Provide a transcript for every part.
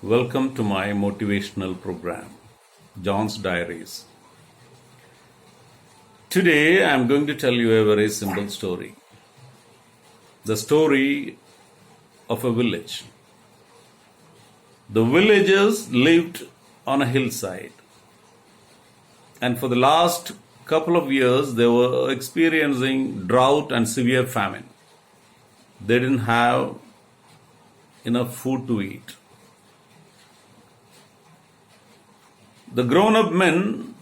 Welcome to my motivational program, John's Diaries. Today I am going to tell you a very simple story. The story of a village. The villagers lived on a hillside, and for the last couple of years they were experiencing drought and severe famine. They didn't have enough food to eat. The grown-up men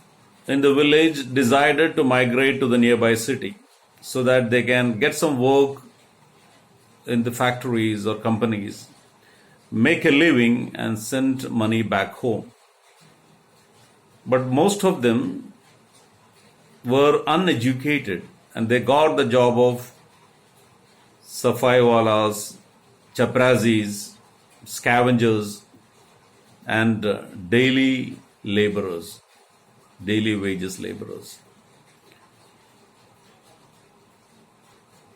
in the village decided to migrate to the nearby city so that they can get some work in the factories or companies, make a living and send money back home. But most of them were uneducated and they got the job of safaiwalas, chaprazis, scavengers and daily laborers, daily wages laborers.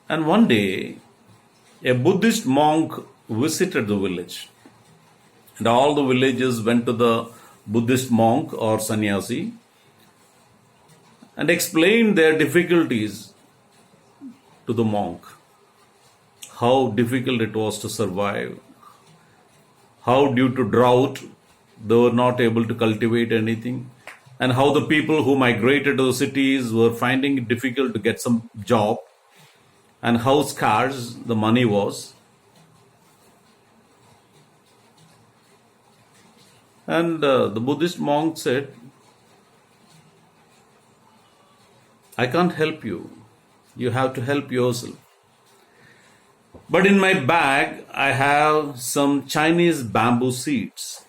And one day, a Buddhist monk visited the village, and all the villagers went to the Buddhist monk or sannyasi and explained their difficulties to the monk. How difficult it was to survive, how due to drought they were not able to cultivate anything, and how the people who migrated to the cities were finding it difficult to get some job, and how scarce the money was. And the Buddhist monk said, I can't help you. You have to help yourself. But in my bag, I have some Chinese bamboo seeds.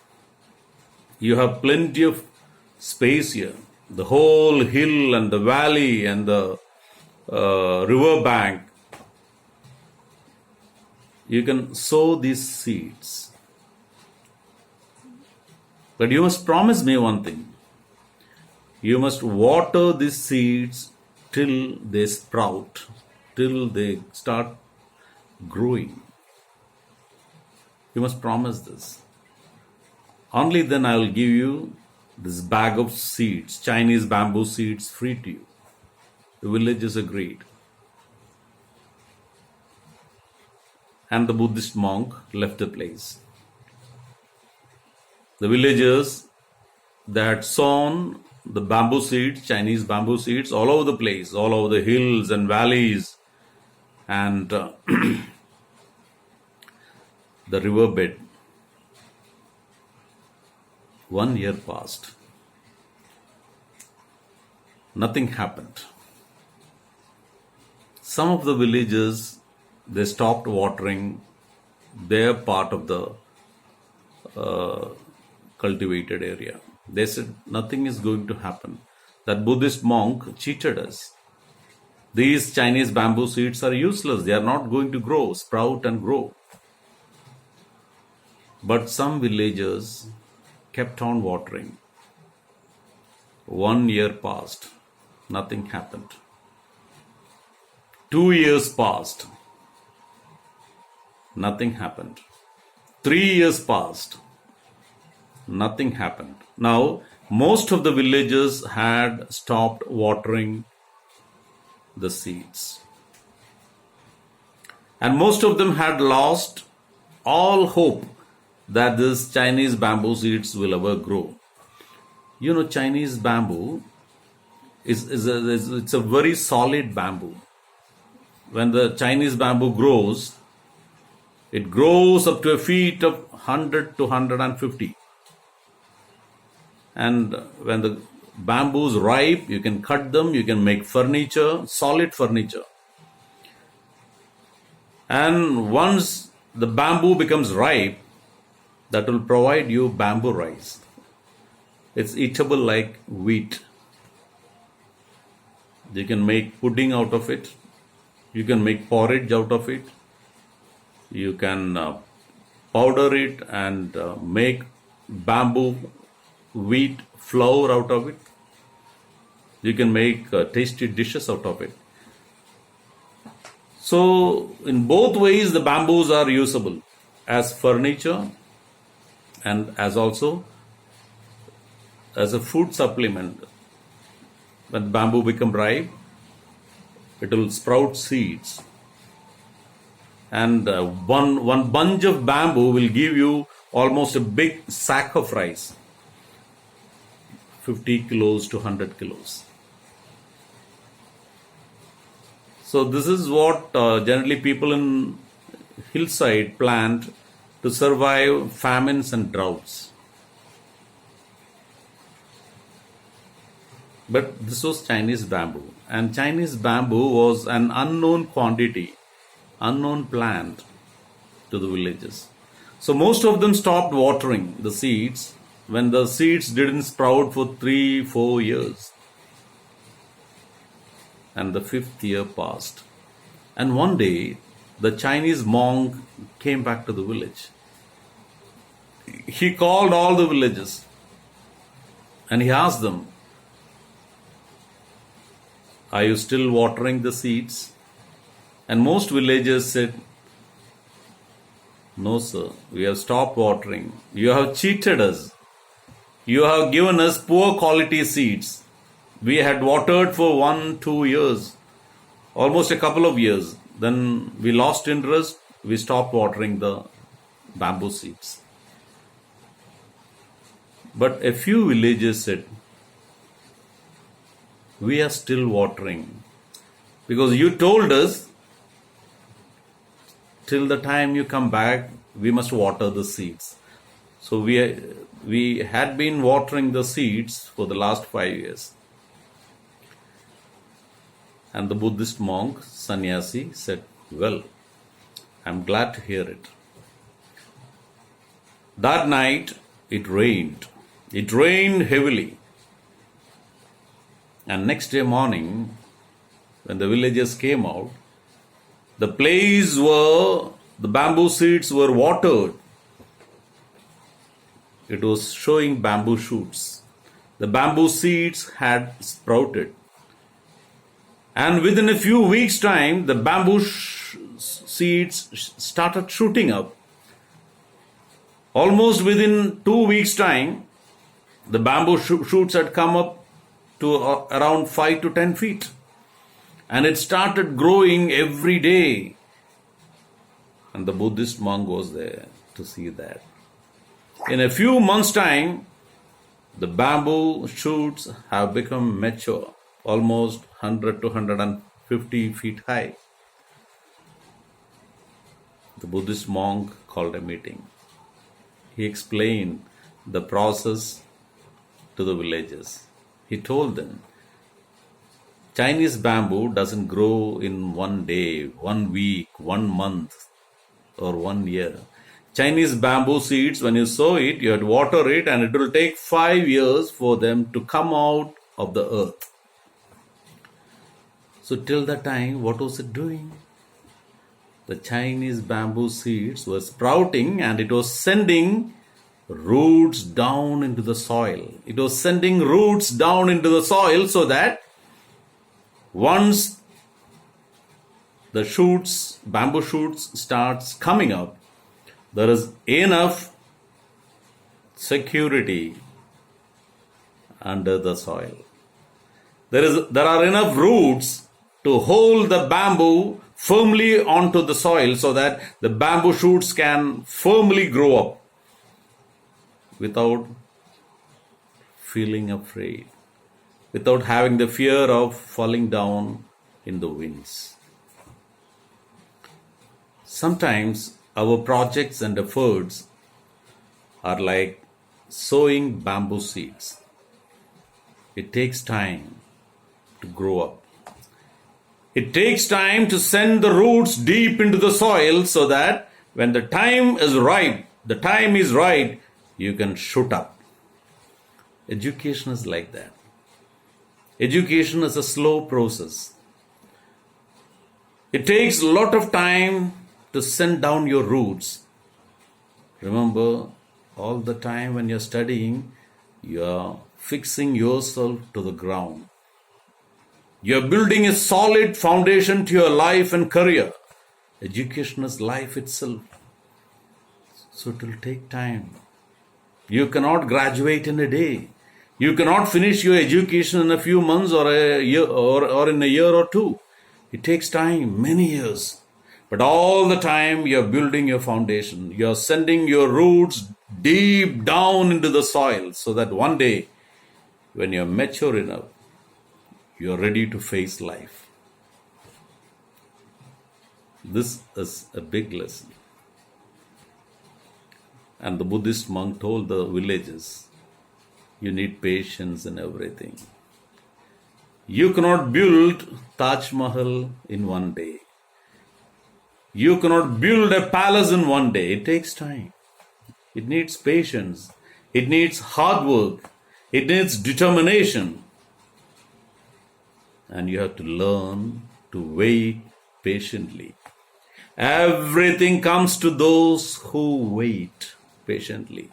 You have plenty of space here. The whole hill and the valley and the river bank. You can sow these seeds. But you must promise me one thing. You must water these seeds till they sprout, till they start growing. You must promise this. Only then I will give you this bag of seeds, Chinese bamboo seeds, free to you. The villagers agreed. And the Buddhist monk left the place. The villagers, they had sown the bamboo seeds, Chinese bamboo seeds, all over the place, all over the hills and valleys and the riverbed. 1 year passed. Nothing happened. Some of the villagers, they stopped watering their part of the cultivated area. They said, nothing is going to happen. That Buddhist monk cheated us. These Chinese bamboo seeds are useless. They are not going to grow, sprout and grow. But some villagers kept on watering. 1 year passed. Nothing happened. 2 years passed. Nothing happened. 3 years passed. Nothing happened. Now, most of the villagers had stopped watering the seeds. And most of them had lost all hope that this Chinese bamboo seeds will ever grow. You know, Chinese bamboo it's a very solid bamboo. When the Chinese bamboo grows, it grows up to a feet of 100 to 150. And when the bamboo is ripe, you can cut them, you can make furniture, solid furniture. And once the bamboo becomes ripe, that will provide you bamboo rice. It's eatable like wheat. You can make pudding out of it. You can make porridge out of it. You can powder it and make bamboo wheat flour out of it. You can make tasty dishes out of it. So in both ways the bamboos are usable as furniture and as also as a food supplement. When bamboo become ripe, it will sprout seeds, and one bunch of bamboo will give you almost a big sack of rice, 50 kilos to 100 kilos. So this is what generally people in hillside plant to survive famines and droughts. But this was Chinese bamboo, and Chinese bamboo was an unknown quantity, unknown plant to the villages. So most of them stopped watering the seeds when the seeds didn't sprout for 3-4 years. And the 5th year passed. And one day, the Chinese monk came back to the village. He called all the villagers and he asked them, "Are you still watering the seeds?" And most villagers said, "No, sir, we have stopped watering. You have cheated us. You have given us poor quality seeds. We had watered for 1-2 years, almost a couple of years. Then we lost interest. We stopped watering the bamboo seeds." But a few villagers said, "We are still watering because you told us till the time you come back, we must water the seeds." So we had been watering the seeds for the last 5 years. And the Buddhist monk, sannyasi, said, "Well, I'm glad to hear it." That night it rained. It rained heavily. And next day morning, when the villagers came out, the place where the bamboo seeds were watered, it was showing bamboo shoots. The bamboo seeds had sprouted. And within a few weeks' time, the bamboo seeds started shooting up. Almost within 2 weeks' time, the bamboo shoots had come up to around 5 to 10 feet. And it started growing every day. And the Buddhist monk was there to see that. In a few months' time, the bamboo shoots have become mature, almost 100 to 150 feet high. The Buddhist monk called a meeting. He explained the process to the villagers. He told them, Chinese bamboo doesn't grow in one day, 1 week, 1 month, or 1 year. Chinese bamboo seeds, when you sow it, you have to water it, and it will take 5 years for them to come out of the earth. So till that time, what was it doing? The Chinese bamboo seeds were sprouting, and it was sending roots down into the soil. It was sending roots down into the soil so that once the shoots, bamboo shoots starts coming up, there is enough security under the soil. There are enough roots to hold the bamboo firmly onto the soil so that the bamboo shoots can firmly grow up without feeling afraid, without having the fear of falling down in the winds. Sometimes our projects and efforts are like sowing bamboo seeds. It takes time to grow up. It takes time to send the roots deep into the soil so that when the time is right, you can shoot up. Education is like that. Education is a slow process. It takes a lot of time to send down your roots. Remember, all the time when you're studying, you're fixing yourself to the ground. You're building a solid foundation to your life and career. Education is life itself. So it will take time. You cannot graduate in a day. You cannot finish your education in a few months or a year or in a year or two. It takes time, many years. But all the time you're building your foundation. You're sending your roots deep down into the soil so that one day when you're mature enough, you're ready to face life. This is a big lesson. And the Buddhist monk told the villagers, you need patience in everything. You cannot build Taj Mahal in one day. You cannot build a palace in one day. It takes time. It needs patience. It needs hard work. It needs determination. And you have to learn to wait patiently. Everything comes to those who wait patiently.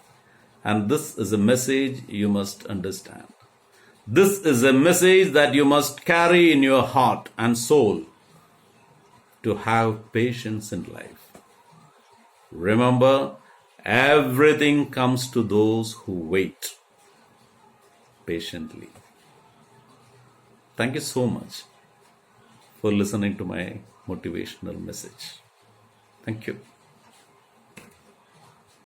And this is a message you must understand. This is a message that you must carry in your heart and soul to have patience in life. Remember, everything comes to those who wait patiently. Thank you so much for listening to my motivational message. Thank you.